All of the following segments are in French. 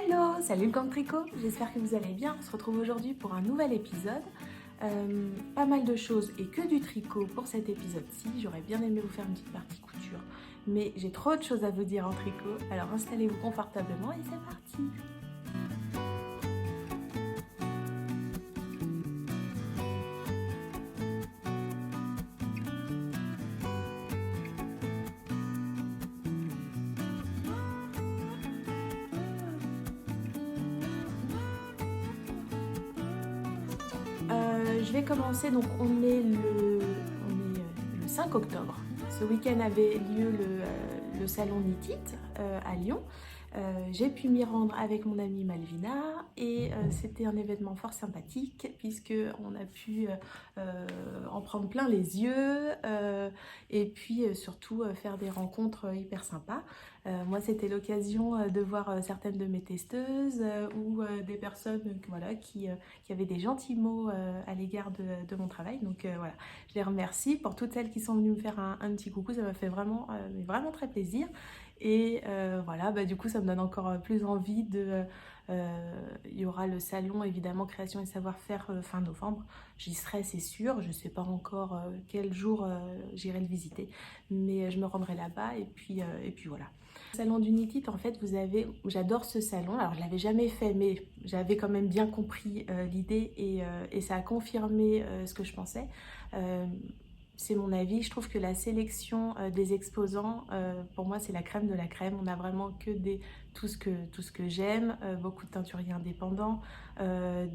Hello, salut le gang tricot, j'espère que vous allez bien. On se retrouve aujourd'hui pour un nouvel épisode. Pas mal de choses et que du tricot pour cet épisode-ci. J'aurais bien aimé vous faire une petite partie couture, mais j'ai trop de choses à vous dire en tricot. Alors installez-vous confortablement et c'est parti. Je vais commencer, donc on est le 5 octobre. Ce week-end avait lieu le salon Knit It à Lyon. J'ai pu m'y rendre avec mon amie Malvina et c'était un événement fort sympathique puisque on a pu en prendre plein les yeux et puis surtout faire des rencontres hyper sympas. Moi c'était l'occasion de voir certaines de mes testeuses ou des personnes voilà, qui avaient des gentils mots à l'égard de mon travail. Donc voilà, je les remercie pour toutes celles qui sont venues me faire un petit coucou, ça m'a fait vraiment, vraiment très plaisir. Et voilà, bah, du coup ça me donne encore plus envie de... il y aura le salon évidemment création et savoir-faire fin novembre. J'y serai, c'est sûr, je ne sais pas encore quel jour j'irai le visiter, mais je me rendrai là-bas et puis voilà. Le salon du Knit It, en fait, j'adore ce salon. Alors je l'avais jamais fait, mais j'avais quand même bien compris l'idée et ça a confirmé ce que je pensais. C'est mon avis, je trouve que la sélection des exposants, pour moi c'est la crème de la crème. On a vraiment que tout ce que j'aime, beaucoup de teinturiers indépendants, il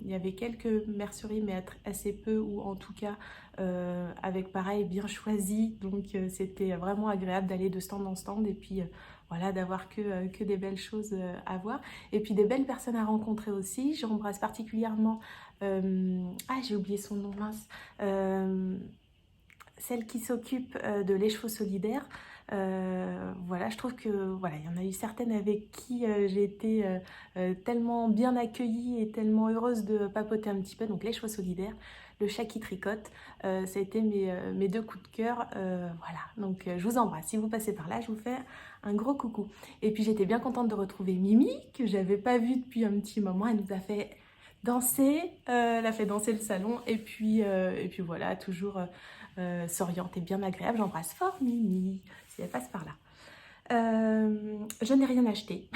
y avait quelques merceries mais assez peu, ou en tout cas avec pareil bien choisi, donc c'était vraiment agréable d'aller de stand en stand et puis voilà, d'avoir que des belles choses à voir et puis des belles personnes à rencontrer aussi. J'embrasse particulièrement j'ai oublié son nom, mince. Celle qui s'occupe de l'écheveau solidaire. Voilà, je trouve que voilà, il y en a eu certaines avec qui j'ai été tellement bien accueillie et tellement heureuse de papoter un petit peu. Donc l'écheveau solidaire, le chat qui tricote, ça a été mes deux coups de cœur. Voilà, donc je vous embrasse. Si vous passez par là, je vous fais un gros coucou. Et puis j'étais bien contente de retrouver Mimi, que j'avais pas vue depuis un petit moment. Elle nous a fait danser, elle a fait danser le salon et puis voilà, toujours s'orienter bien agréable. J'embrasse fort Mimi, si elle passe par là. Je n'ai rien acheté,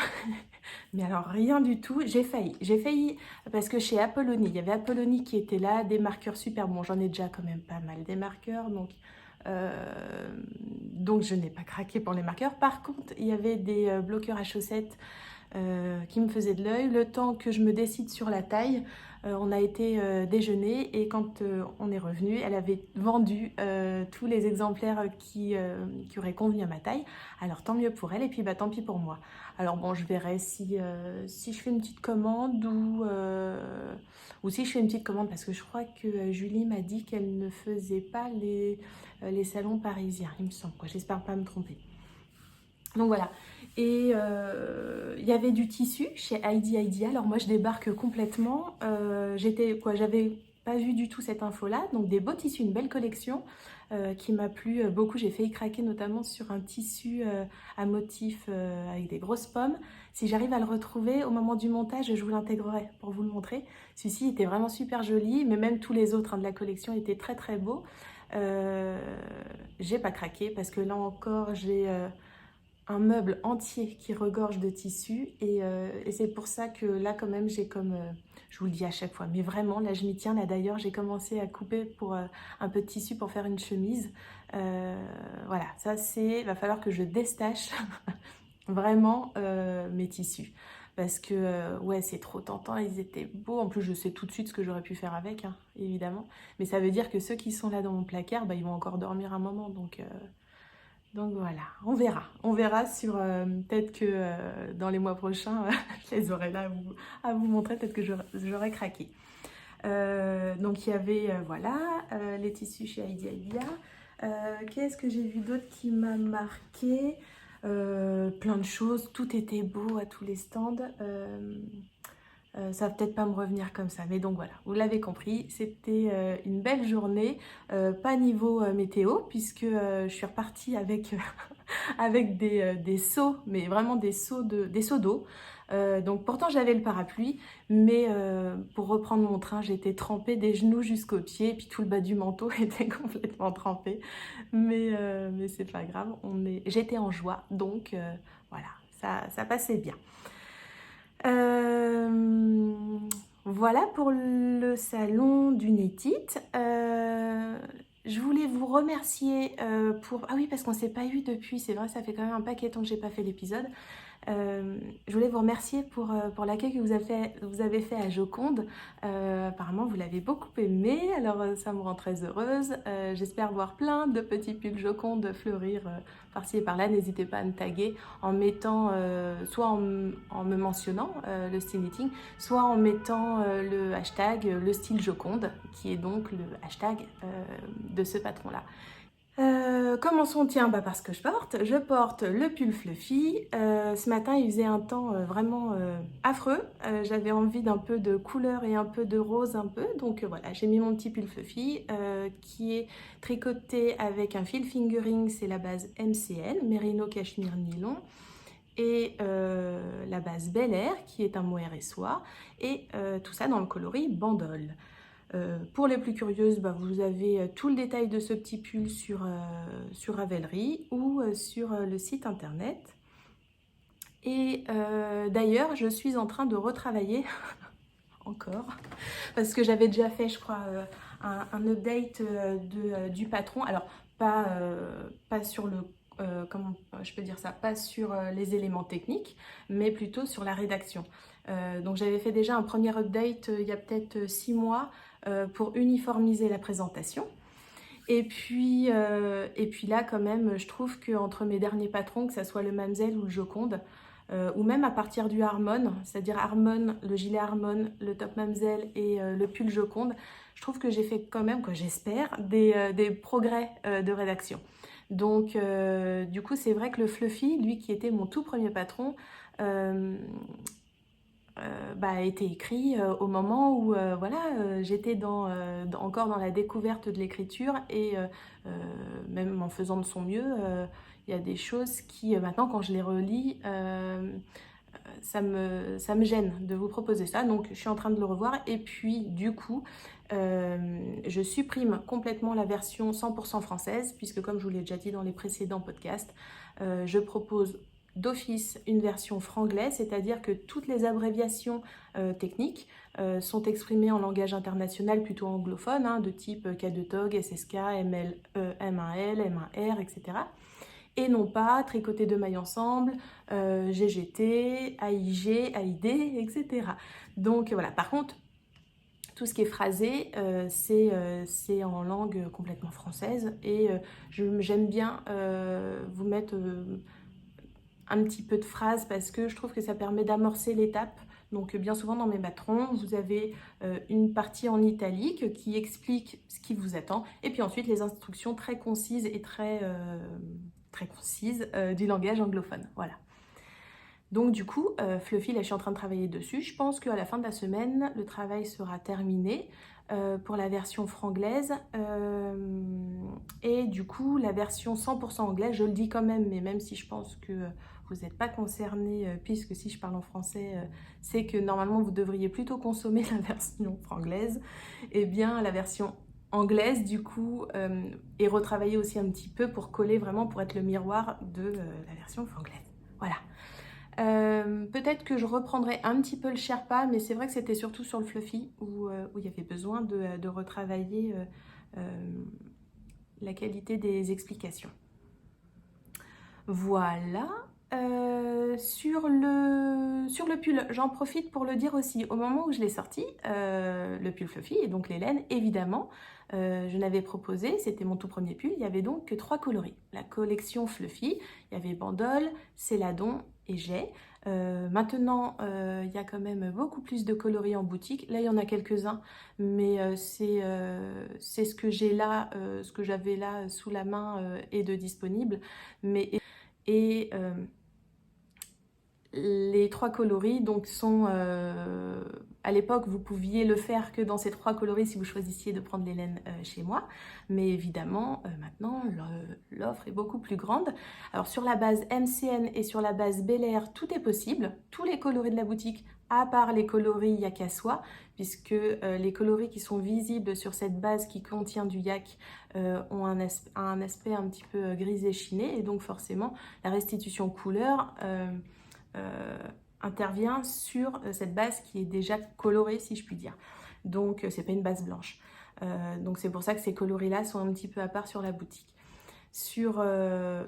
mais alors rien du tout. J'ai failli parce que chez Apollonie, il y avait Apollonie qui était là, des marqueurs super bons. J'en ai déjà quand même pas mal des marqueurs, donc je n'ai pas craqué pour les marqueurs. Par contre, il y avait des bloqueurs à chaussettes qui me faisait de l'œil. Le temps que je me décide sur la taille, on a été déjeuner et quand on est revenu, elle avait vendu tous les exemplaires qui auraient convenu à ma taille. Alors tant mieux pour elle et puis bah, tant pis pour moi. Alors bon, je verrai si je fais une petite commande ou si je fais une petite commande parce que je crois que Julie m'a dit qu'elle ne faisait pas les salons parisiens, il me semble. J'espère pas me tromper. Donc voilà, et il y avait du tissu chez Heidi Idea. Alors moi je débarque complètement, j'avais pas vu du tout cette info là, donc des beaux tissus, une belle collection qui m'a plu beaucoup. J'ai failli craquer notamment sur un tissu à motif avec des grosses pommes. Si j'arrive à le retrouver au moment du montage, je vous l'intégrerai pour vous le montrer. Celui-ci était vraiment super joli, mais même tous les autres de la collection étaient très très beaux. J'ai pas craqué parce que là encore j'ai un meuble entier qui regorge de tissu et c'est pour ça que là quand même j'ai je vous le dis à chaque fois, mais vraiment là je m'y tiens. Là d'ailleurs j'ai commencé à couper pour un peu de tissu pour faire une chemise. Voilà, ça va falloir que je destache vraiment mes tissus parce que ouais, c'est trop tentant, ils étaient beaux. En plus je sais tout de suite ce que j'aurais pu faire avec, hein, évidemment, mais ça veut dire que ceux qui sont là dans mon placard, bah, ils vont encore dormir un moment, donc voilà, on verra sur peut-être que dans les mois prochains, je les aurai là à vous montrer, peut-être que j'aurai craqué. Donc il y avait voilà, les tissus chez Heidi Idea. Qu'est-ce que j'ai vu d'autre qui m'a marqué? Plein de choses, tout était beau à tous les stands. Ça va peut-être pas me revenir comme ça, mais donc voilà, vous l'avez compris, c'était une belle journée, pas niveau météo, puisque je suis repartie avec avec des seaux, mais vraiment des seaux d'eau. Donc pourtant j'avais le parapluie, mais pour reprendre mon train, j'étais trempée des genoux jusqu'aux pieds, puis tout le bas du manteau était complètement trempé. Mais c'est pas grave, j'étais en joie, donc voilà, ça passait bien. Voilà pour le salon du Nétite. Je voulais vous remercier pour... Ah oui, parce qu'on ne s'est pas eu depuis, c'est vrai, ça fait quand même un paquet de temps que j'ai pas fait l'épisode. Je voulais vous remercier pour l'accueil que vous avez fait à Joconde. Apparemment, vous l'avez beaucoup aimé, alors ça me rend très heureuse. J'espère voir plein de petits pulls Joconde fleurir par-ci et par-là. N'hésitez pas à me taguer en mettant, soit en me mentionnant le style knitting, soit en mettant le hashtag le style Joconde, qui est donc le hashtag de ce patron-là. Commençons, tiens, parce que je porte le pull Fluffy. Ce matin, il faisait un temps vraiment affreux. J'avais envie d'un peu de couleur et un peu de rose un peu. Donc voilà, j'ai mis mon petit pull Fluffy qui est tricoté avec un fil fingering, c'est la base MCL, Merino Cachemire Nylon. Et la base Bel Air qui est un mohair et soie. Et tout ça dans le coloris Bandol. Pour les plus curieuses, vous avez tout le détail de ce petit pull sur Ravelry ou sur le site internet. Et d'ailleurs, je suis en train de retravailler encore, parce que j'avais déjà fait, je crois, un update du patron. Alors, pas sur le... comment je peux dire ça, pas sur les éléments techniques, mais plutôt sur la rédaction. Donc j'avais fait déjà un premier update il y a peut-être 6 mois pour uniformiser la présentation. Et puis là, quand même, je trouve qu'entre mes derniers patrons, que ce soit le Mamselle ou le Joconde, ou même à partir du Harmon, c'est-à-dire Harmon, le gilet Harmon, le top Mamselle et le pull Joconde, je trouve que j'ai fait quand même, j'espère, des progrès de rédaction. Donc du coup, c'est vrai que le Fluffy, lui qui était mon tout premier patron, a été écrit au moment où j'étais encore dans la découverte de l'écriture et même en faisant de son mieux, il y a des choses qui maintenant quand je les relis, ça me gêne de vous proposer ça, donc je suis en train de le revoir. Et puis du coup je supprime complètement la version 100% française, puisque comme je vous l'ai déjà dit dans les précédents podcasts, je propose d'office une version franglais, c'est-à-dire que toutes les abréviations techniques sont exprimées en langage international plutôt anglophone, de type K2TOG, SSK, ML, M1L, M1R, etc. Et non pas tricoter deux mailles ensemble, GGT, AIG, AID, etc. Donc voilà, par contre, tout ce qui est phrasé, c'est en langue complètement française et j'aime bien vous mettre un petit peu de phrases parce que je trouve que ça permet d'amorcer l'étape. Donc bien souvent dans mes patrons, vous avez une partie en italique qui explique ce qui vous attend et puis ensuite les instructions très concises et très concises du langage anglophone. Voilà. Donc du coup, Fluffy, là je suis en train de travailler dessus. Je pense qu'à la fin de la semaine, le travail sera terminé pour la version franglaise. Et du coup, la version 100% anglaise, je le dis quand même, mais même si je pense que vous n'êtes pas concernés, puisque si je parle en français, c'est que normalement vous devriez plutôt consommer la version franglaise. Et bien la version anglaise du coup est retravaillée aussi un petit peu pour coller vraiment, pour être le miroir de la version franglaise. Voilà. Peut-être que je reprendrai un petit peu le Sherpa, mais c'est vrai que c'était surtout sur le Fluffy où il y avait besoin de retravailler la qualité des explications. Voilà. Sur le pull, j'en profite pour le dire aussi, au moment où je l'ai sorti, le pull Fluffy et donc les laines, évidemment, je n'avais proposé, c'était mon tout premier pull, il n'y avait donc que 3 coloris. La collection Fluffy, il y avait Bandol, Céladon et Jet. Maintenant, il y a quand même beaucoup plus de coloris en boutique. Là, il y en a quelques-uns, mais c'est ce que j'ai là, ce que j'avais là sous la main et de disponible. Les 3 coloris donc sont... à l'époque, vous pouviez le faire que dans ces 3 coloris si vous choisissiez de prendre les laines chez moi. Mais évidemment, maintenant, l'offre est beaucoup plus grande. Alors sur la base MCN et sur la base Bel Air, tout est possible. Tous les coloris de la boutique, à part les coloris yak à soie, puisque les coloris qui sont visibles sur cette base qui contient du yak ont un aspect un petit peu gris échiné. Et donc forcément, la restitution couleur... intervient sur cette base qui est déjà colorée, si je puis dire. Donc c'est pas une base blanche. Donc c'est pour ça que ces coloris là sont un petit peu à part sur la boutique. Sur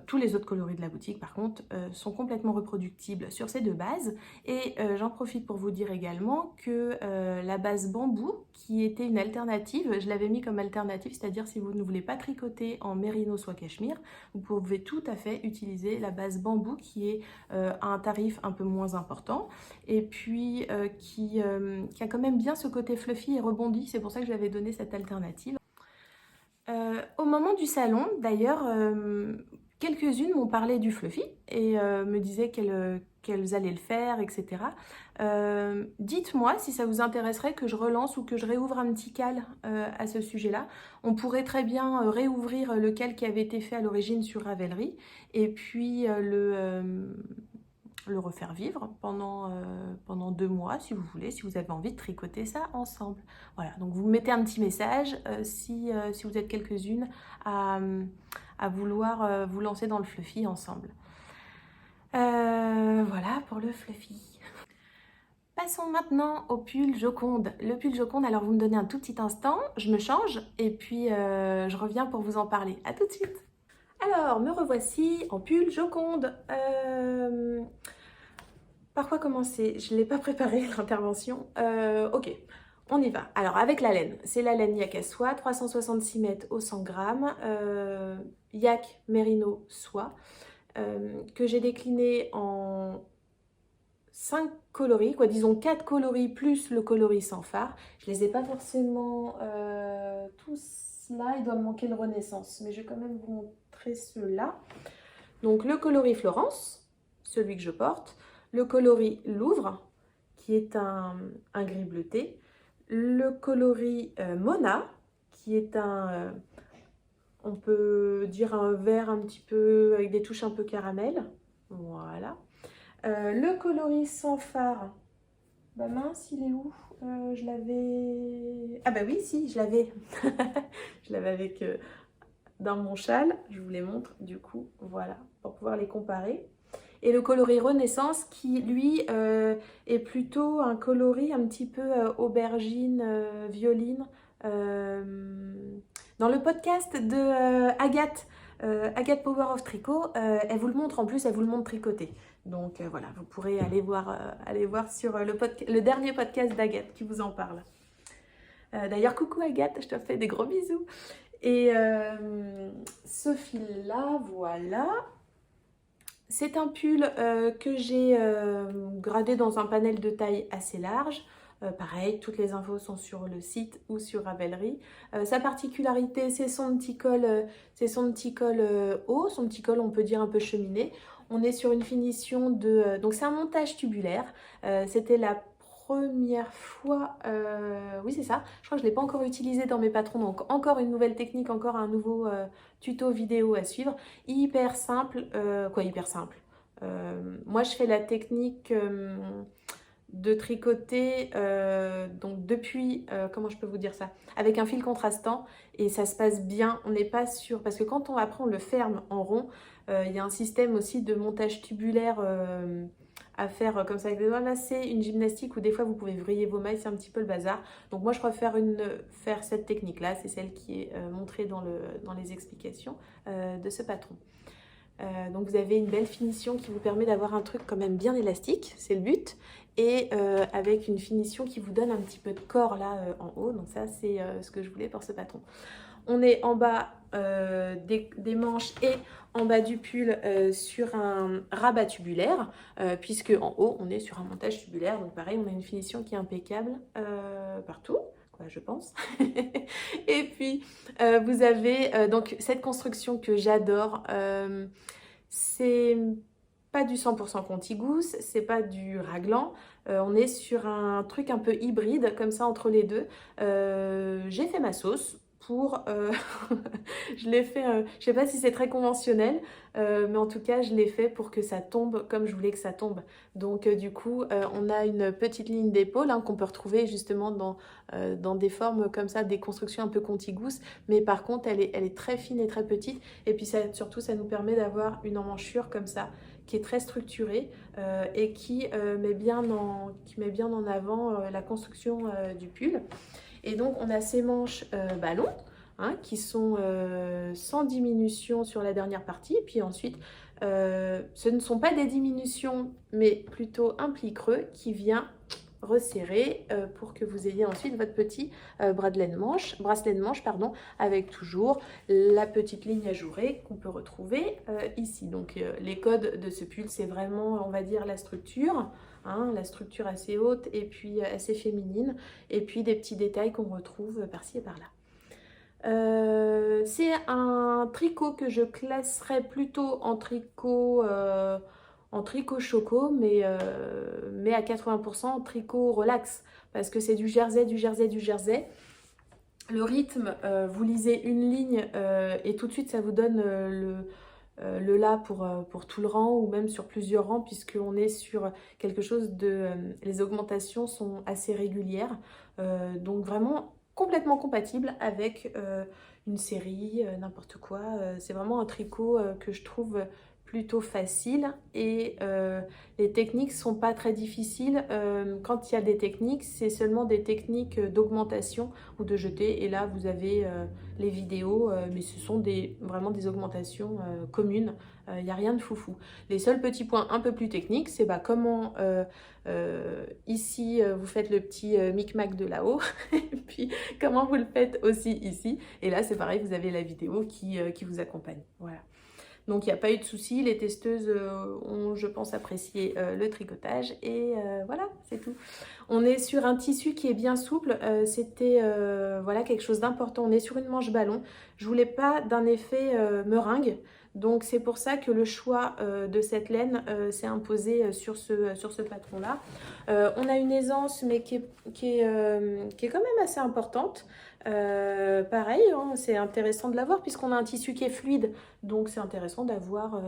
tous les autres coloris de la boutique, par contre, sont complètement reproductibles sur ces 2 bases. Et j'en profite pour vous dire également que la base bambou, qui était une alternative, je l'avais mis comme alternative, c'est-à-dire si vous ne voulez pas tricoter en mérino soit cachemire, vous pouvez tout à fait utiliser la base bambou qui est à un tarif un peu moins important et puis qui a quand même bien ce côté fluffy et rebondi. C'est pour ça que j'avais donné cette alternative. Au moment du salon, d'ailleurs, quelques-unes m'ont parlé du fluffy et me disaient qu'elles allaient le faire, etc. Dites-moi si ça vous intéresserait que je relance ou que je réouvre un petit cal à ce sujet-là. On pourrait très bien réouvrir le cal qui avait été fait à l'origine sur Ravelry et puis le refaire vivre pendant 2 mois si vous voulez, si vous avez envie de tricoter ça ensemble. Voilà, donc vous mettez un petit message si vous êtes quelques-unes à vouloir vous lancer dans le fluffy ensemble. Voilà pour le fluffy. Passons maintenant au pull Joconde. Le pull Joconde, alors vous me donnez un tout petit instant, je me change et puis je reviens pour vous en parler. À tout de suite. Alors, me revoici en pull Joconde. Par quoi commencer? Je ne l'ai pas préparé l'intervention. Ok, on y va. Alors, avec la laine. C'est la laine yak à soie, 366 mètres au 100 grammes. Yak mérino soie. Que j'ai décliné en 5 coloris, quoi, disons 4 coloris plus le coloris sans phare. Je les ai pas forcément tous là, il doit me manquer le Renaissance, mais je vais quand même vous montrer ceux-là. Donc le coloris Florence, celui que je porte, le coloris Louvre, qui est un gris bleuté, le coloris Mona, qui est on peut dire un vert un petit peu avec des touches un peu caramel, voilà. Le coloris sans phare, bah mince, il est où? Je l'avais... Ah bah oui, si, je l'avais. Je l'avais avec dans mon châle, je vous les montre du coup, voilà, pour pouvoir les comparer. Et le coloris Renaissance qui, lui, est plutôt un coloris un petit peu aubergine, violine. Dans le podcast de Agathe, Agathe Power of Tricot, elle vous le montre en plus, elle vous le montre tricoté. Donc voilà, vous pourrez aller voir sur le dernier podcast d'Agathe qui vous en parle. D'ailleurs, coucou Agathe, je te fais des gros bisous. Et ce fil-là, voilà. C'est un pull que j'ai gradé dans un panel de taille assez large. Pareil, toutes les infos sont sur le site ou sur Ravelry. Sa particularité, c'est son petit col haut, son petit col, on peut dire un peu cheminé. On est sur une finition de... donc c'est un montage tubulaire. C'était la première fois... oui, c'est ça. Je crois que je ne l'ai pas encore utilisé dans mes patrons. Donc encore une nouvelle technique, encore un nouveau tuto vidéo à suivre. Hyper simple. Quoi, hyper simple. Moi, je fais la technique... de tricoter donc depuis, comment je peux vous dire ça, avec un fil contrastant et ça se passe bien, on n'est pas sûr, parce que quand après on le ferme en rond, il y a un système aussi de montage tubulaire à faire comme ça avec les doigts. Là c'est une gymnastique où des fois vous pouvez vriller vos mailles, c'est un petit peu le bazar, donc moi je préfère faire cette technique là, c'est celle qui est montrée dans les explications de ce patron. Donc vous avez une belle finition qui vous permet d'avoir un truc quand même bien élastique, c'est le but, et avec une finition qui vous donne un petit peu de corps là en haut, donc ça c'est ce que je voulais pour ce patron. On est en bas des manches et en bas du pull sur un rabat tubulaire, puisque en haut on est sur un montage tubulaire, donc pareil on a une finition qui est impeccable partout. Je pense. Et puis, vous avez donc cette construction que j'adore. C'est pas du 100% Contigousse, c'est pas du raglan, on est sur un truc un peu hybride comme ça entre les deux. J'ai fait ma sauce pour, je l'ai fait, je sais pas si c'est très conventionnel, mais en tout cas je l'ai fait pour que ça tombe comme je voulais que ça tombe. Donc du coup on a une petite ligne d'épaule hein, qu'on peut retrouver justement dans des formes comme ça, des constructions un peu Contigousse, mais par contre elle est très fine et très petite, et puis ça, surtout ça nous permet d'avoir une emmanchure comme ça qui est très structurée et qui met bien en avant la construction du pull. Et donc on a ces manches ballons hein, qui sont sans diminution sur la dernière partie. Et puis ensuite, ce ne sont pas des diminutions, mais plutôt un pli creux qui vient resserrer pour que vous ayez ensuite votre petit bracelet de manche pardon, avec toujours la petite ligne ajourée qu'on peut retrouver ici. Donc les codes de ce pull, c'est vraiment, on va dire, la structure, hein, la structure assez haute et puis assez féminine, et puis des petits détails qu'on retrouve par-ci et par-là. C'est un tricot que je classerais plutôt en tricot choco, mais à 80% en tricot relax, parce que c'est du jersey, du jersey, du jersey. Le rythme, vous lisez une ligne et tout de suite ça vous donne le la pour tout le rang, ou même sur plusieurs rangs, puisqu'on est sur quelque chose de... les augmentations sont assez régulières, donc vraiment complètement compatible avec une série, n'importe quoi. C'est vraiment un tricot que je trouve plutôt facile, et les techniques sont pas très difficiles. Quand il y a des techniques, c'est seulement des techniques d'augmentation ou de jeter, et là vous avez les vidéos, mais ce sont vraiment des augmentations communes. Il n'y a rien de foufou. Les seuls petits points un peu plus techniques, c'est comment ici vous faites le petit micmac de là-haut et puis comment vous le faites aussi ici, et là c'est pareil, vous avez la vidéo qui vous accompagne. Voilà. Donc il n'y a pas eu de souci, les testeuses ont, je pense, apprécié le tricotage, et voilà, c'est tout. On est sur un tissu qui est bien souple, c'était voilà, quelque chose d'important. On est sur une manche ballon, je voulais pas d'un effet meringue, donc c'est pour ça que le choix de cette laine s'est imposé sur ce patron-là. On a une aisance, mais qui est quand même assez importante. Pareil, hein, c'est intéressant de l'avoir puisqu'on a un tissu qui est fluide, donc c'est intéressant d'avoir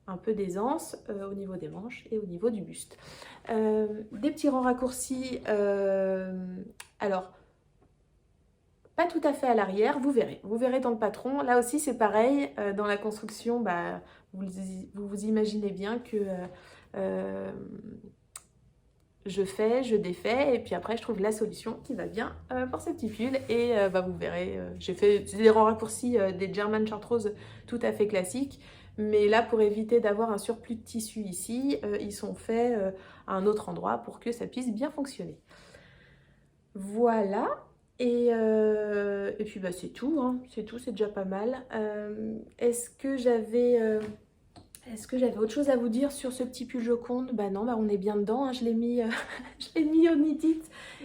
un peu d'aisance au niveau des manches et au niveau du buste. Des petits rangs raccourcis, alors pas tout à fait à l'arrière, vous verrez dans le patron. Là aussi c'est pareil, dans la construction, bah, vous imaginez bien que je fais, je défais, et puis après je trouve la solution qui va bien pour ce petit pull, et bah, vous verrez, j'ai fait des rangs raccourcis, des German Chartreuse tout à fait classiques, mais là pour éviter d'avoir un surplus de tissu ici, ils sont faits à un autre endroit pour que ça puisse bien fonctionner. Voilà, et puis bah, c'est tout, hein. C'est tout, c'est déjà pas mal. Est-ce que j'avais autre chose à vous dire sur ce petit pull Joconde? Bah non, bah on est bien dedans, hein. Je l'ai mis, je l'ai mis au knit-it,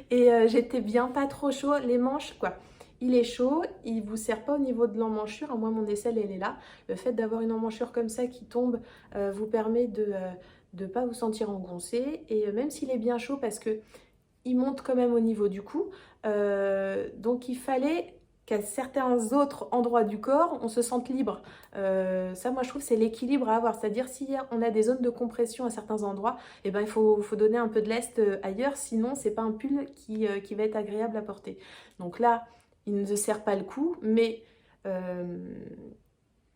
et j'étais bien, pas trop chaud. Les manches, quoi, il est chaud, il vous serre pas au niveau de l'emmanchure, hein. Moi mon aisselle elle est là. Le fait d'avoir une emmanchure comme ça qui tombe vous permet de ne pas vous sentir engoncé, et même s'il est bien chaud, parce que il monte quand même au niveau du cou, donc il fallait qu'à certains autres endroits du corps, on se sente libre. Ça, moi, je trouve, c'est l'équilibre à avoir. C'est-à-dire, si on a des zones de compression à certains endroits, eh ben, il faut donner un peu de lest ailleurs, sinon, c'est pas un pull qui va être agréable à porter. Donc là, il ne serre pas le cou, mais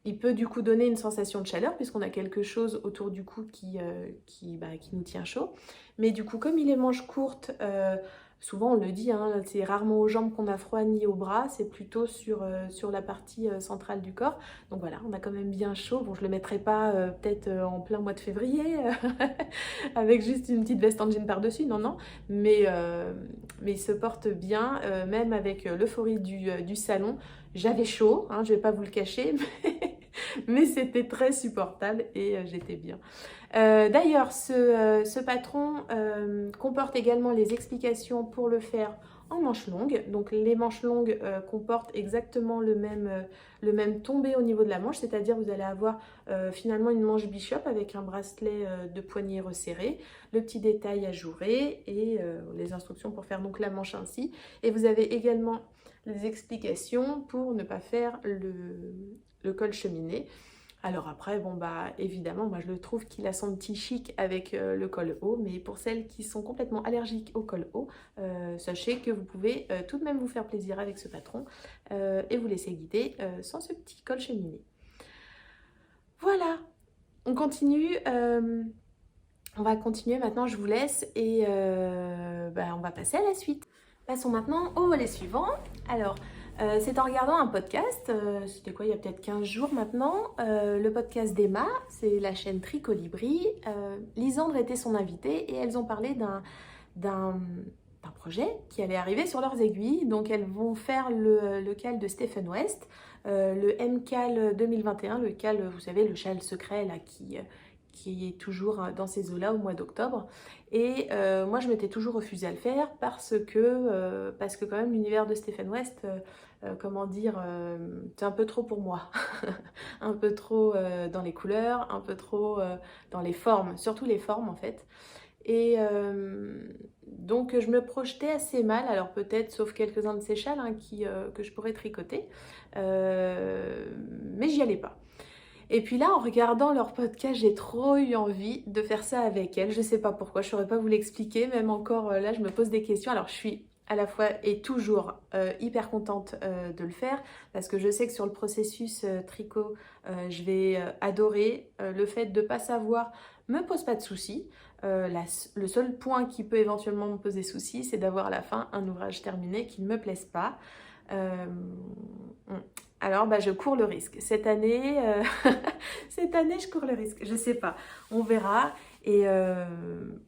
il peut du coup donner une sensation de chaleur, puisqu'on a quelque chose autour du cou qui nous tient chaud. Mais du coup, comme il est manche courte, souvent on le dit, hein, c'est rarement aux jambes qu'on a froid ni aux bras, c'est plutôt sur la partie centrale du corps. Donc voilà, on a quand même bien chaud. Bon, je le mettrai pas peut-être en plein mois de février avec juste une petite veste en jean par-dessus, non, non. Mais il se porte bien, même avec l'euphorie du salon. J'avais chaud, hein, je vais pas vous le cacher, mais c'était très supportable, et j'étais bien. D'ailleurs, ce patron comporte également les explications pour le faire en manches longues. Donc les manches longues comportent exactement le même tombé au niveau de la manche, c'est-à-dire vous allez avoir finalement une manche bishop avec un bracelet de poignet resserré, le petit détail ajouré et les instructions pour faire donc la manche ainsi. Et vous avez également les explications pour ne pas faire le col cheminé. Alors après, bon bah évidemment, moi je le trouve qu'il a son petit chic avec le col haut, mais pour celles qui sont complètement allergiques au col haut, sachez que vous pouvez tout de même vous faire plaisir avec ce patron et vous laisser guider sans ce petit col cheminé. Voilà, on continue. On va continuer maintenant, je vous laisse et on va passer à la suite. Passons maintenant au volet suivant. Alors, c'est en regardant un podcast, c'était quoi, il y a peut-être 15 jours maintenant, le podcast d'Emma, c'est la chaîne Tricolibri. Lisandre était son invitée et elles ont parlé d'un projet qui allait arriver sur leurs aiguilles. Donc elles vont faire le cal de Stephen West, le M-Cal 2021, le cal, vous savez, le châle secret là qui est toujours dans ces eaux-là au mois d'octobre. Et moi, je m'étais toujours refusée à le faire parce que quand même l'univers de Stephen West, comment dire, c'est un peu trop pour moi. Un peu trop dans les couleurs, un peu trop dans les formes, surtout les formes en fait. Et donc je me projetais assez mal, alors peut-être sauf quelques-uns de ces châles que je pourrais tricoter, mais j'y allais pas. Et puis là, en regardant leur podcast, j'ai trop eu envie de faire ça avec elles. Je sais pas pourquoi, je saurais pas vous l'expliquer. Même encore là, je me pose des questions. Alors, je suis à la fois et toujours hyper contente de le faire parce que je sais que sur le processus tricot, je vais adorer. Le fait de ne pas savoir me pose pas de soucis. Le seul point qui peut éventuellement me poser souci, c'est d'avoir à la fin un ouvrage terminé qui ne me plaise pas. Alors je cours le risque. Cette année, je cours le risque. Je sais pas, on verra. Mais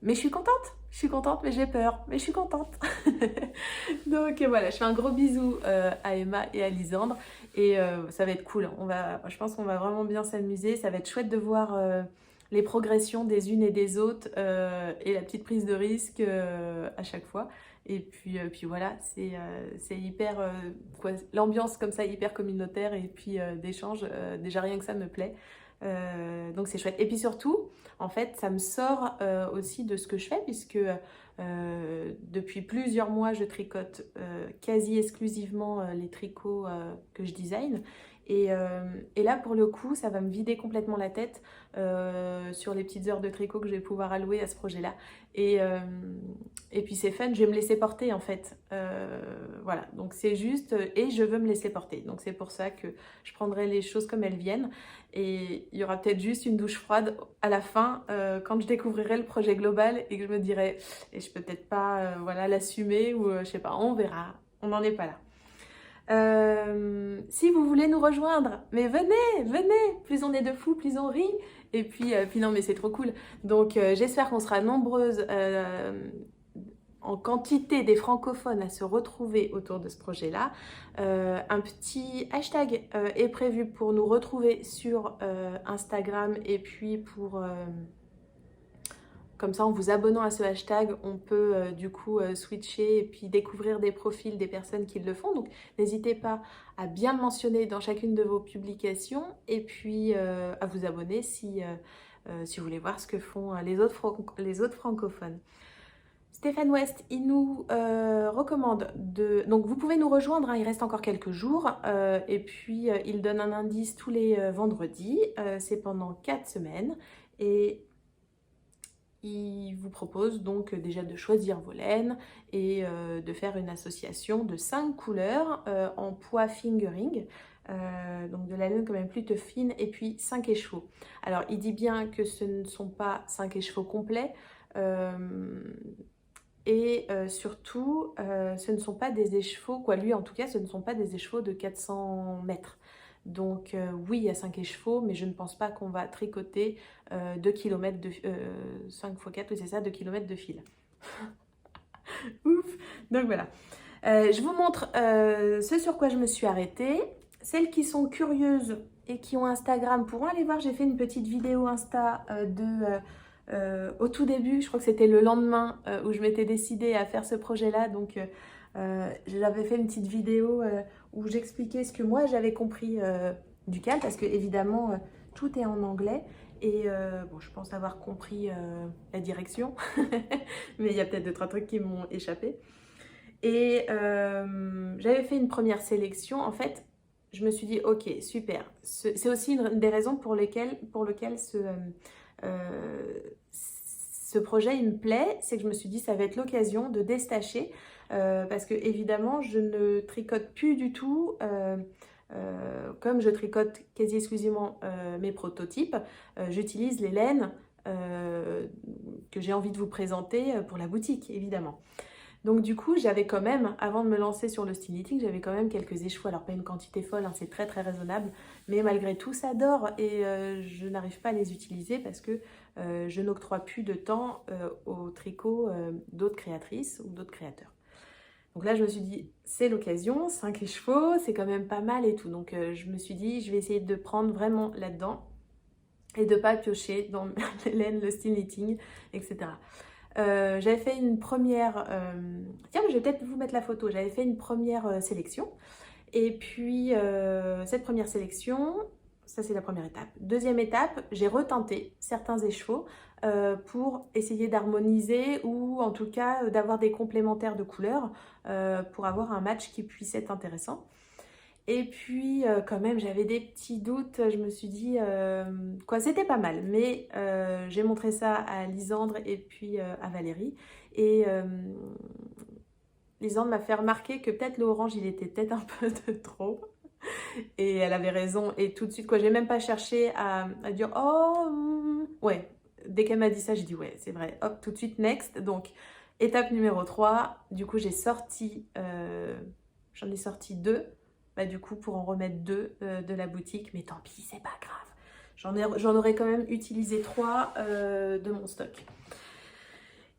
je suis contente, mais j'ai peur, mais je suis contente. Donc voilà, je fais un gros bisou à Emma et à Lisandre et ça va être cool. Je pense qu'on va vraiment bien s'amuser. Ça va être chouette de voir les progressions des unes et des autres et la petite prise de risque à chaque fois. Et puis voilà, c'est hyper, l'ambiance comme ça, hyper communautaire et puis d'échange, déjà rien que ça me plaît. Donc c'est chouette. Et puis surtout, en fait, ça me sort aussi de ce que je fais puisque depuis plusieurs mois, je tricote quasi exclusivement les tricots que je design. Et là, pour le coup, ça va me vider complètement la tête sur les petites heures de tricot que je vais pouvoir allouer à ce projet-là. Et puis c'est fun, je vais me laisser porter en fait. Voilà, donc c'est juste, et je veux me laisser porter. Donc c'est pour ça que je prendrai les choses comme elles viennent. Et il y aura peut-être juste une douche froide à la fin quand je découvrirai le projet global et que je me dirai, et je peux peut-être pas l'assumer ou je sais pas, on verra, on n'en est pas là. Si vous voulez nous rejoindre, mais venez, plus on est de fous, plus on rit. Et puis non, mais c'est trop cool. Donc j'espère qu'on sera nombreuses en quantité des francophones à se retrouver autour de ce projet-là. Un petit hashtag est prévu pour nous retrouver sur Instagram et puis pour... Comme ça, en vous abonnant à ce hashtag, on peut du coup switcher et puis découvrir des profils des personnes qui le font. Donc, n'hésitez pas à bien le mentionner dans chacune de vos publications et puis à vous abonner si vous voulez voir ce que font les autres francophones. Stephen West, il nous recommande de... Donc, vous pouvez nous rejoindre, hein, il reste encore quelques jours. Et puis, il donne un indice tous les vendredis. C'est pendant 4 semaines. Et... il vous propose donc déjà de choisir vos laines et de faire une association de 5 couleurs en poids fingering. Donc de la laine quand même plutôt fine et puis 5 écheveaux. Alors il dit bien que ce ne sont pas 5 écheveaux complets et surtout ce ne sont pas des écheveaux, lui en tout cas ce ne sont pas des écheveaux de 400 mètres. Donc oui, il y a 5 écheveaux, mais je ne pense pas qu'on va tricoter 2 km de 5 x 4, oui c'est ça, 2 km de fil. Ouf. Donc voilà. Je vous montre ce sur quoi je me suis arrêtée. Celles qui sont curieuses et qui ont Instagram pourront aller voir, j'ai fait une petite vidéo Insta au tout début, je crois que c'était le lendemain où je m'étais décidée à faire ce projet-là, donc J'avais fait une petite vidéo où j'expliquais ce que moi j'avais compris du CAL, parce que évidemment tout est en anglais. Et bon, je pense avoir compris la direction, mais il y a peut-être 2-3 trucs qui m'ont échappé. Et j'avais fait une première sélection. En fait, je me suis dit, ok, super. C'est aussi une des raisons pour lesquelles ce projet il me plaît. C'est que je me suis dit, ça va être l'occasion de déstacher. Parce que évidemment, je ne tricote plus du tout. Comme je tricote quasi exclusivement mes prototypes, j'utilise les laines que j'ai envie de vous présenter pour la boutique, évidemment. Donc du coup, j'avais quand même, avant de me lancer sur le style knitting, j'avais quand même quelques échevaux. Alors pas une quantité folle, hein, c'est très très raisonnable, mais malgré tout, ça dort et je n'arrive pas à les utiliser parce que je n'octroie plus de temps au tricot d'autres créatrices ou d'autres créateurs. Donc là, je me suis dit, c'est l'occasion, 5 écheveaux, c'est quand même pas mal et tout. Donc je me suis dit, je vais essayer de prendre vraiment là-dedans et de ne pas piocher dans les laines, le style knitting, etc. J'avais fait une première... Tiens, je vais peut-être vous mettre la photo. J'avais fait une première sélection. Et puis, cette première sélection, ça c'est la première étape. Deuxième étape, j'ai reteinté certains écheveaux pour essayer d'harmoniser ou en tout cas d'avoir des complémentaires de couleurs pour avoir un match qui puisse être intéressant. Et puis quand même j'avais des petits doutes, je me suis dit quoi, c'était pas mal, mais j'ai montré ça à Lisandre et puis à Valérie et Lisandre m'a fait remarquer que peut-être l'orange il était peut-être un peu de trop et elle avait raison et tout de suite quoi, j'ai même pas cherché à dire oh ouais, dès qu'elle m'a dit ça j'ai dit ouais c'est vrai, hop tout de suite next. Donc étape numéro 3, du coup j'ai sorti, j'en ai sorti 2. Bah, du coup pour en remettre 2 de la boutique, mais tant pis, c'est pas grave. J'en aurais quand même utilisé 3 de mon stock.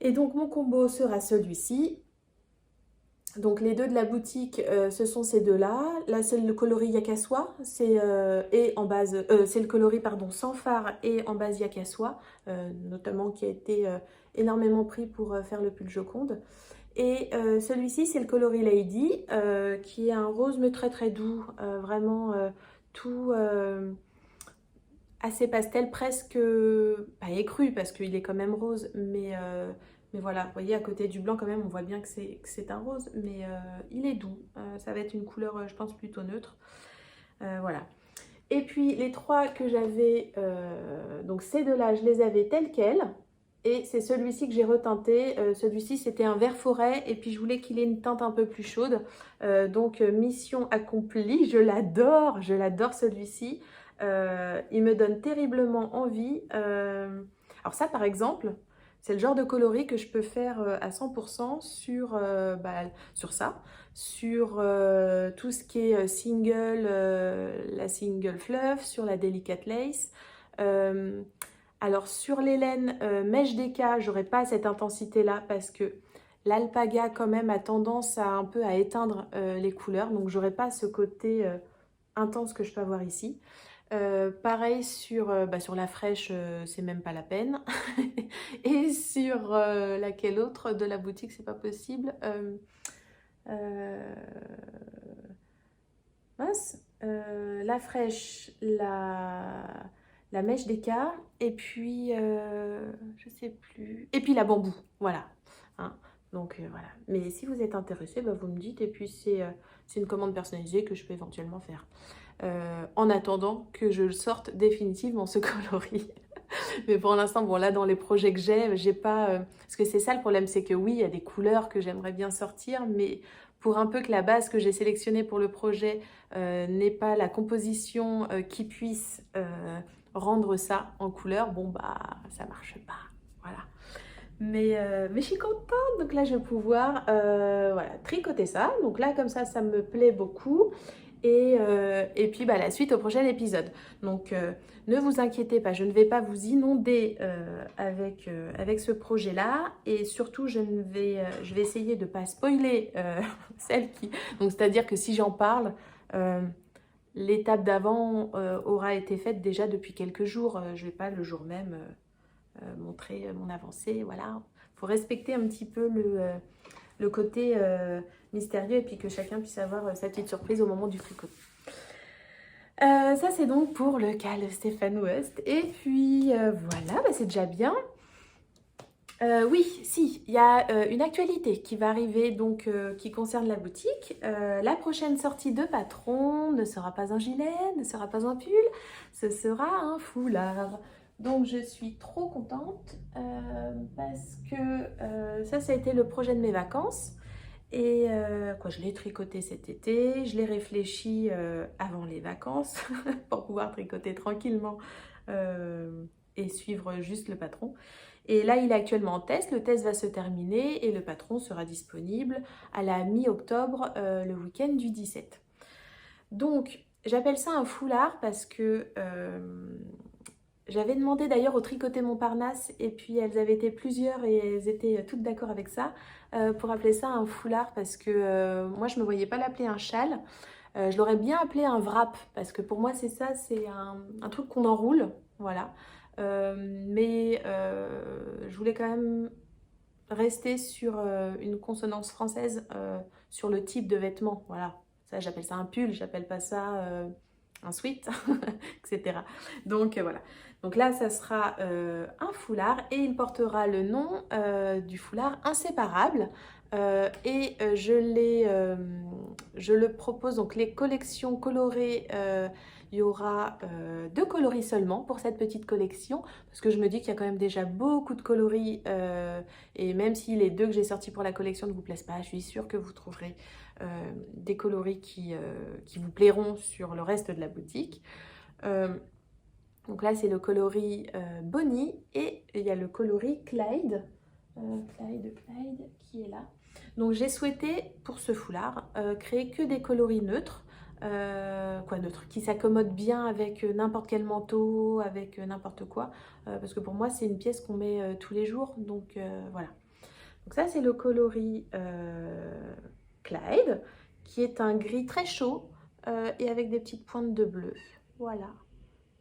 Et donc mon combo sera celui-ci. Donc les 2 de la boutique, ce sont ces 2-là. Là c'est le coloris Yakaswa, c'est le coloris pardon, sans fard et en base Yakaswa, notamment qui a été énormément pris pour faire le pull Joconde. Et celui-ci, c'est le coloris Lady, qui est un rose mais très très doux, vraiment tout assez pastel, presque pas écru parce qu'il est quand même rose, mais voilà, vous voyez à côté du blanc quand même, on voit bien que c'est un rose, mais il est doux, ça va être une couleur je pense plutôt neutre, voilà. Et puis les 3 que j'avais, donc ces 2-là, je les avais tels quels. Et c'est celui-ci que j'ai reteinté. Celui-ci, c'était un vert forêt. Et puis, je voulais qu'il ait une teinte un peu plus chaude. Donc, mission accomplie. Je l'adore celui-ci. Il me donne terriblement envie. Alors ça, par exemple, c'est le genre de coloris que je peux faire à 100% sur ça. Sur tout ce qui est single, la single fluff, sur la delicate lace. Alors sur les laines mèche déca, j'aurais pas cette intensité là parce que l'alpaga quand même a tendance à un peu à éteindre les couleurs, donc j'aurais pas ce côté intense que je peux avoir ici. Pareil sur la fraîche, c'est même pas la peine. Et sur laquelle autre de la boutique, c'est pas possible. La fraîche, la mèche d'écart et puis je sais plus, et puis la bambou, voilà, hein. Donc voilà, mais si vous êtes intéressé, vous me dites, et puis c'est une commande personnalisée que je peux éventuellement faire en attendant que je sorte définitivement ce coloris. Mais pour l'instant, bon là dans les projets que j'ai pas parce que c'est ça le problème, c'est que oui il y a des couleurs que j'aimerais bien sortir, mais pour un peu que la base que j'ai sélectionnée pour le projet n'ait pas la composition qui puisse rendre ça en couleur, bon bah ça marche pas, voilà. Mais je suis contente, donc là je vais pouvoir voilà, tricoter ça. Donc là comme ça me plaît beaucoup. Et puis la suite au prochain épisode. Donc ne vous inquiétez pas, je ne vais pas vous inonder avec ce projet-là. Et surtout, je vais essayer de ne pas spoiler celle qui... Donc c'est-à-dire que si j'en parle, l'étape d'avant aura été faite déjà depuis quelques jours. Je ne vais pas le jour même montrer mon avancée. Voilà, il faut respecter un petit peu le côté mystérieux et puis que chacun puisse avoir sa petite surprise au moment du tricot. Ça c'est donc pour le cal Stéphane West. Et puis voilà, c'est déjà bien. Oui, si, il y a une actualité qui va arriver donc qui concerne la boutique. La prochaine sortie de patron ne sera pas un gilet, ne sera pas un pull, ce sera un foulard. Donc je suis trop contente parce que ça a été le projet de mes vacances. Et je l'ai tricoté cet été, je l'ai réfléchi avant les vacances pour pouvoir tricoter tranquillement et suivre juste le patron. Et là, il est actuellement en test, le test va se terminer et le patron sera disponible à la mi-octobre, le week-end du 17. Donc, j'appelle ça un foulard parce que j'avais demandé d'ailleurs au Tricoter Montparnasse et puis elles avaient été plusieurs et elles étaient toutes d'accord avec ça pour appeler ça un foulard parce que moi je ne me voyais pas l'appeler un châle. Je l'aurais bien appelé un wrap parce que pour moi c'est ça, c'est un truc qu'on enroule, voilà. Mais je voulais quand même rester sur une consonance française sur le type de vêtement, voilà. Ça j'appelle ça un pull, j'appelle pas ça un sweat, etc. Donc voilà. Donc là, ça sera un foulard et il portera le nom du foulard inséparable. Je le propose, donc les collections colorées, il y aura 2 coloris seulement pour cette petite collection, parce que je me dis qu'il y a quand même déjà beaucoup de coloris, et même si les 2 que j'ai sortis pour la collection ne vous plaisent pas, je suis sûre que vous trouverez des coloris qui vous plairont sur le reste de la boutique. Donc là, c'est le coloris Bonnie et il y a le coloris Clyde. Clyde qui est là. Donc j'ai souhaité pour ce foulard créer que des coloris neutres. Neutres, qui s'accommodent bien avec n'importe quel manteau, avec n'importe quoi. Parce que pour moi, c'est une pièce qu'on met tous les jours. Donc voilà. Donc ça, c'est le coloris Clyde, qui est un gris très chaud et avec des petites pointes de bleu. Voilà.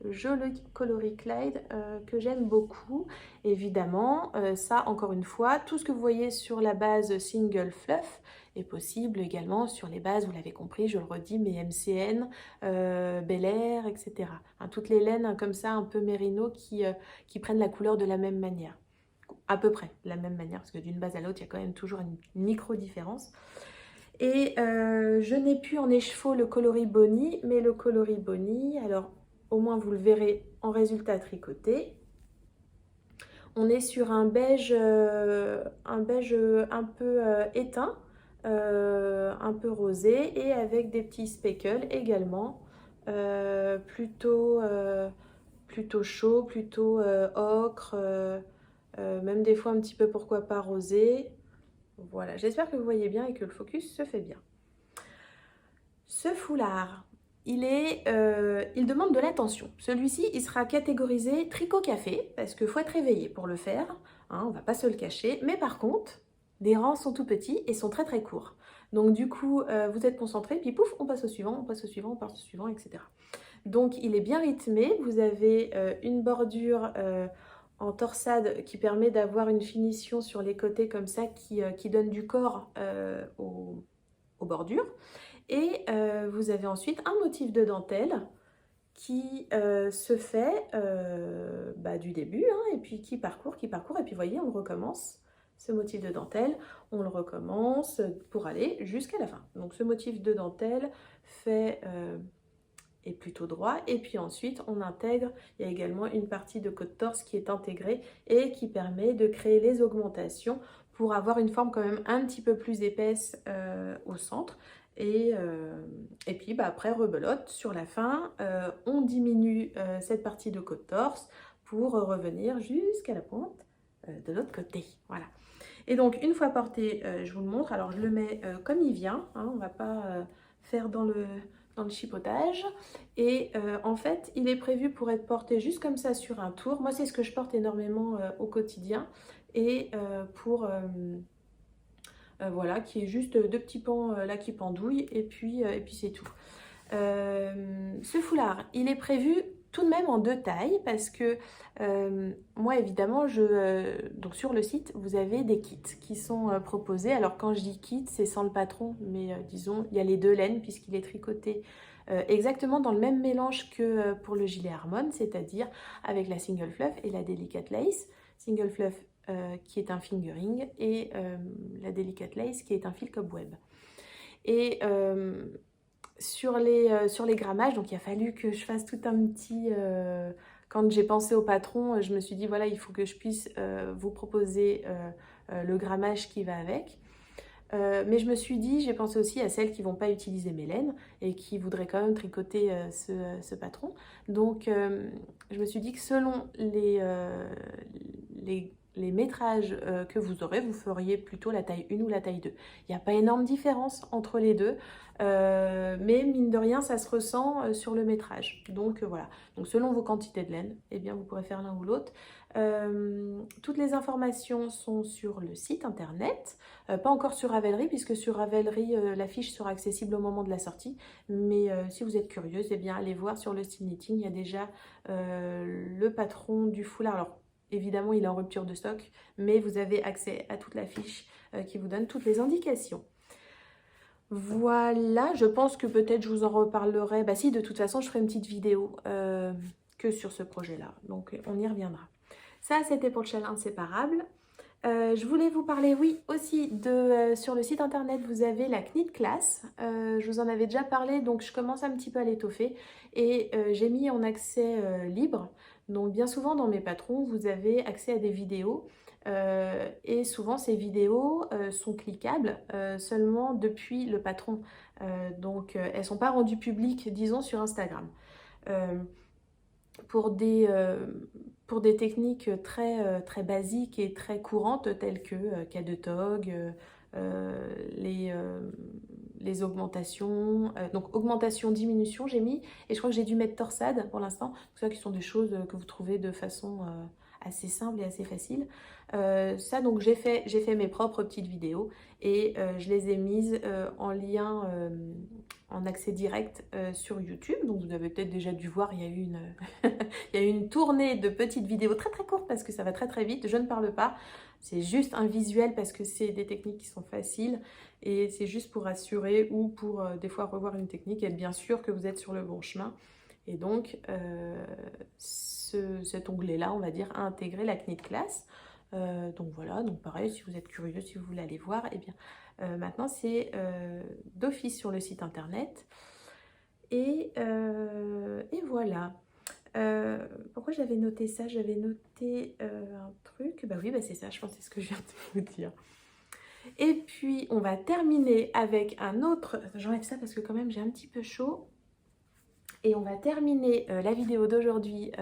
Joli coloris Clyde que j'aime beaucoup. Évidemment, ça encore une fois, tout ce que vous voyez sur la base single fluff est possible également sur les bases, vous l'avez compris, je le redis, mais MCN, Bel Air, etc. Hein, toutes les laines comme ça, un peu mérino qui prennent la couleur de la même manière. À peu près de la même manière, parce que d'une base à l'autre, il y a quand même toujours une micro-différence. Et je n'ai plus en écheveau le coloris Bonnie, mais le coloris Bonnie, alors au moins vous le verrez en résultat tricoté. On est sur un beige un peu éteint, un peu rosé et avec des petits speckles également, plutôt chaud, plutôt ocre, même des fois un petit peu pourquoi pas rosé. Voilà, j'espère que vous voyez bien et que le focus se fait bien. Ce foulard, il demande de l'attention. Celui-ci, il sera catégorisé tricot café, parce qu'il faut être réveillé pour le faire, hein, on ne va pas se le cacher. Mais par contre, les rangs sont tout petits et sont très très courts. Donc du coup, vous êtes concentré, puis pouf, on passe au suivant, on passe au suivant, on passe au suivant, etc. Donc il est bien rythmé, vous avez une bordure en torsade qui permet d'avoir une finition sur les côtés comme ça, qui donne du corps aux bordures. Et vous avez ensuite un motif de dentelle qui se fait du début, hein, et puis qui parcourt, et puis vous voyez, on recommence ce motif de dentelle, on le recommence pour aller jusqu'à la fin. Donc ce motif de dentelle est plutôt droit, et puis ensuite on intègre, il y a également une partie de côte torse qui est intégrée et qui permet de créer les augmentations pour avoir une forme quand même un petit peu plus épaisse au centre. Et puis après rebelote sur la fin, on diminue cette partie de côte torse pour revenir jusqu'à la pointe de l'autre côté. Voilà. Et donc une fois porté, je vous le montre. Alors je le mets comme il vient, hein, on ne va pas faire dans le chipotage. Et en fait, il est prévu pour être porté juste comme ça sur un tour. Moi, c'est ce que je porte énormément au quotidien. Et voilà, qui est juste 2 petits pans là qui pendouillent et puis c'est tout. Ce foulard, il est prévu tout de même en 2 tailles parce que moi évidemment donc sur le site vous avez des kits qui sont proposés. Alors quand je dis kit c'est sans le patron mais disons il y a les 2 laines puisqu'il est tricoté exactement dans le même mélange que pour le gilet Harmon, c'est-à-dire avec la single fluff et la delicate lace. Single fluff qui est un fingering et la delicate lace qui est un fil cobweb. Et sur les grammages, donc il a fallu que je fasse tout un petit... quand j'ai pensé au patron, je me suis dit, voilà, il faut que je puisse vous proposer le grammage qui va avec. Mais je me suis dit, j'ai pensé aussi à celles qui ne vont pas utiliser mes laines et qui voudraient quand même tricoter ce patron. Donc, je me suis dit que selon les métrages que vous aurez, vous feriez plutôt la taille 1 ou la taille 2. Il n'y a pas énorme différence entre les deux, mais mine de rien, ça se ressent sur le métrage. Donc voilà, donc selon vos quantités de laine, eh bien, vous pourrez faire l'un ou l'autre. Toutes les informations sont sur le site internet, pas encore sur Ravelry, puisque sur Ravelry, la fiche sera accessible au moment de la sortie. Mais si vous êtes curieuse, eh bien, allez voir sur le style knitting, il y a déjà le patron du foulard. Alors, évidemment, il est en rupture de stock, mais vous avez accès à toute la fiche qui vous donne toutes les indications. Voilà, je pense que peut-être je vous en reparlerai. Bah si, de toute façon, je ferai une petite vidéo que sur ce projet-là. Donc, on y reviendra. Ça, c'était pour le challenge inséparable. Je voulais vous parler, oui, aussi de sur le site internet, vous avez la Knit Class. Je vous en avais déjà parlé, donc je commence un petit peu à l'étoffer. Et j'ai mis en accès libre. Donc bien souvent dans mes patrons, vous avez accès à des vidéos. Et souvent ces vidéos sont cliquables seulement depuis le patron. Donc elles ne sont pas rendues publiques, disons, sur Instagram. Pour des techniques très basiques et très courantes telles que K2TOG, les augmentations, donc augmentation, diminution j'ai mis, et je crois que j'ai dû mettre torsade pour l'instant, ça qui sont des choses que vous trouvez de façon assez simple et assez facile. Ça donc j'ai fait mes propres petites vidéos et je les ai mises en lien en accès direct sur YouTube. Donc vous avez peut-être déjà dû voir, il y a eu il y a eu une tournée de petites vidéos très très courtes parce que ça va très très vite. Je ne parle pas, c'est juste un visuel parce que c'est des techniques qui sont faciles et c'est juste pour assurer ou pour des fois revoir une technique et être bien sûr que vous êtes sur le bon chemin. Et donc cet onglet-là, on va dire, a intégré la Knit Class. Donc voilà, donc pareil, si vous êtes curieux, si vous voulez aller voir, eh bien maintenant c'est d'office sur le site internet. Et voilà. Pourquoi j'avais noté ça? J'avais noté un truc. Bah oui, bah c'est ça, je pense que c'est ce que je viens de vous dire. Et puis on va terminer avec un autre. J'enlève ça parce que quand même j'ai un petit peu chaud. Et on va terminer la vidéo d'aujourd'hui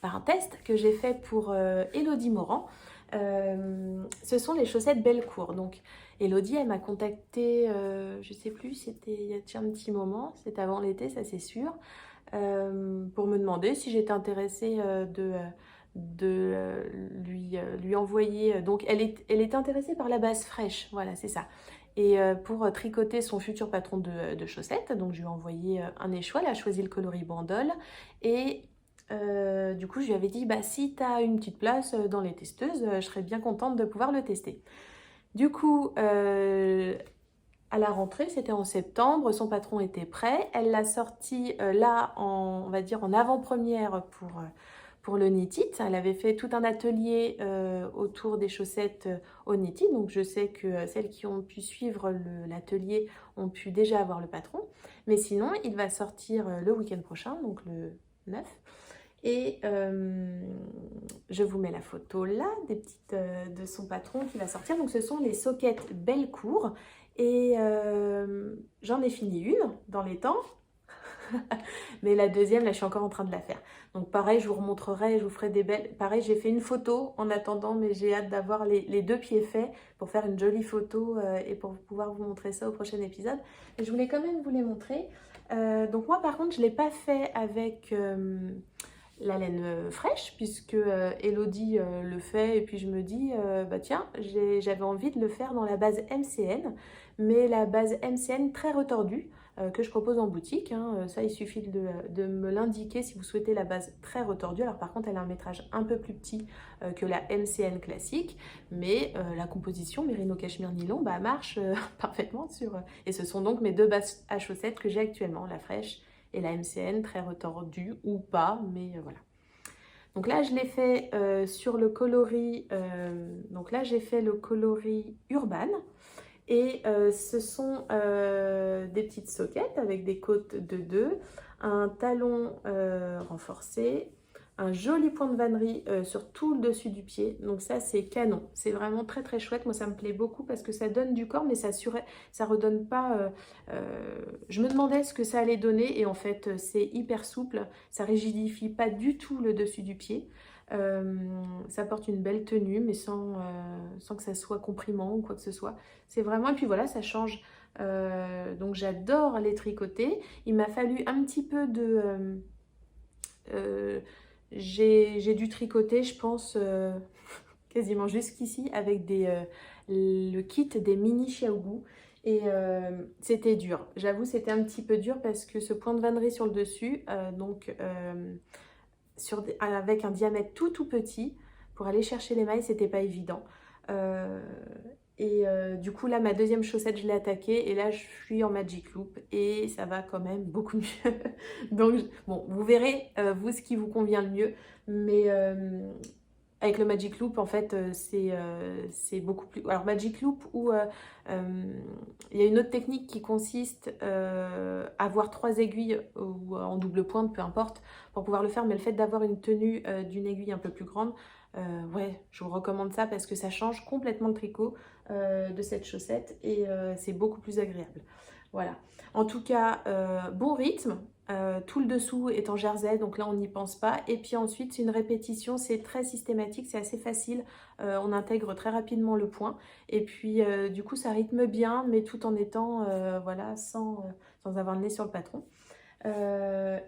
par un test que j'ai fait pour Elodie Morand. Ce sont les chaussettes Bellecour. Donc Elodie, elle m'a contactée, je sais plus, c'était il y a déjà un petit moment, c'était avant l'été, ça c'est sûr, pour me demander si j'étais intéressée de lui envoyer. Donc elle est intéressée par la base fraîche, voilà, c'est ça. Et pour tricoter son futur patron de chaussettes, donc je lui ai envoyé un échoua, elle a choisi le coloris bandole. Et du coup, je lui avais dit, bah, si tu as une petite place dans les testeuses, je serais bien contente de pouvoir le tester. Du coup, à la rentrée, c'était en septembre, son patron était prêt. Elle l'a sorti là, on va dire, en avant-première pour le Knit It. Elle avait fait tout un atelier autour des chaussettes au Knit It. Donc, je sais que celles qui ont pu suivre l'atelier ont pu déjà avoir le patron. Mais sinon, il va sortir le week-end prochain, donc le 9. Et je vous mets la photo là, de son patron qui va sortir. Donc ce sont les soquettes Bellecour. Et j'en ai fini une dans les temps. Mais la deuxième, là, je suis encore en train de la faire. Donc pareil, je vous remontrerai, je vous ferai des belles... Pareil, j'ai fait une photo en attendant, mais j'ai hâte d'avoir les 2 pieds faits pour faire une jolie photo et pour pouvoir vous montrer ça au prochain épisode. Mais je voulais quand même vous les montrer. Donc moi, par contre, je ne l'ai pas fait avec... la laine fraîche puisque Elodie le fait et puis je me dis bah tiens, j'avais envie de le faire dans la base MCN, mais la base MCN très retordue que je propose en boutique, hein. Ça, il suffit de me l'indiquer si vous souhaitez la base très retordue. Alors par contre, elle a un métrage un peu plus petit que la MCN classique, mais la composition Merino Cachemire Nylon marche parfaitement sur... et ce sont donc mes deux bases à chaussettes que j'ai actuellement, la fraîche et la MCN, très retordue ou pas, mais voilà. Donc là, je l'ai fait sur le coloris, donc là, j'ai fait le coloris Urban. Et ce sont des petites soquettes avec des côtes de 2, un talon renforcé, un joli point de vannerie sur tout le dessus du pied. Donc ça, c'est canon. C'est vraiment très très chouette. Moi, ça me plaît beaucoup parce que ça donne du corps, mais ça redonne pas... Je me demandais ce que ça allait donner et en fait, c'est hyper souple. Ça rigidifie pas du tout le dessus du pied. Ça porte une belle tenue mais sans que ça soit comprimant ou quoi que ce soit. C'est vraiment, et puis voilà, ça change. Donc j'adore les tricoter. Il m'a fallu un petit peu de... j'ai dû tricoter, je pense, quasiment jusqu'ici avec le kit des mini Xiaogu. Et c'était dur. J'avoue, c'était un petit peu dur parce que ce point de vannerie sur le dessus, avec un diamètre tout petit, pour aller chercher les mailles, c'était pas évident. Du coup, là, ma deuxième chaussette, je l'ai attaquée et là, je suis en Magic Loop et ça va quand même beaucoup mieux. Donc, bon, vous verrez, vous, ce qui vous convient le mieux. Mais avec le Magic Loop, en fait, c'est beaucoup plus... Alors, Magic Loop, où il y a une autre technique qui consiste à avoir 3 aiguilles ou en double pointe, peu importe, pour pouvoir le faire. Mais le fait d'avoir une tenue d'une aiguille un peu plus grande, ouais, je vous recommande ça parce que ça change complètement le tricot de cette chaussette et c'est beaucoup plus agréable. Voilà. En tout cas, bon rythme. Tout le dessous est en jersey, donc là on n'y pense pas. Et puis ensuite, c'est une répétition, c'est très systématique, c'est assez facile. On intègre très rapidement le point. Et puis du coup, ça rythme bien, mais tout en étant, voilà, sans avoir le nez sur le patron. Ah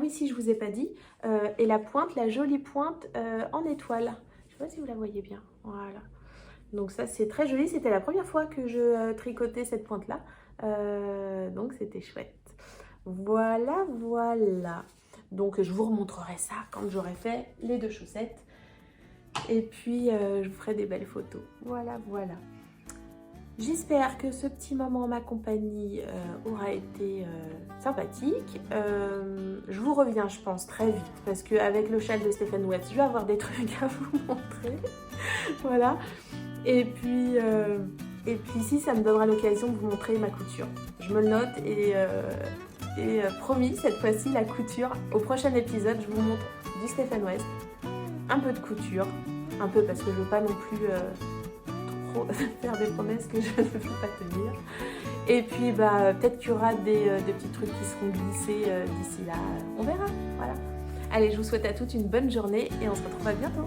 oui, si je vous ai pas dit, et la pointe, la jolie pointe en étoile. Je sais pas si vous la voyez bien. Voilà. Donc ça, c'est très joli. C'était la première fois que je tricotais cette pointe-là. Donc c'était chouette. Voilà, voilà. Donc je vous remontrerai ça quand j'aurai fait les 2 chaussettes. Et puis je vous ferai des belles photos. Voilà, voilà. J'espère que ce petit moment en ma compagnie aura été sympathique. Je vous reviens, je pense, très vite. Parce qu'avec le châle de Stephen West, je vais avoir des trucs à vous montrer. Voilà. Et puis ici, ça me donnera l'occasion de vous montrer ma couture. Je me le note et promis, cette fois-ci, la couture. Au prochain épisode, je vous montre du Stephen West, un peu de couture, un peu parce que je ne veux pas non plus trop faire des promesses que je ne peux pas tenir. Et puis, peut-être qu'il y aura des petits trucs qui seront glissés d'ici là. On verra, voilà. Allez, je vous souhaite à toutes une bonne journée et on se retrouve à bientôt.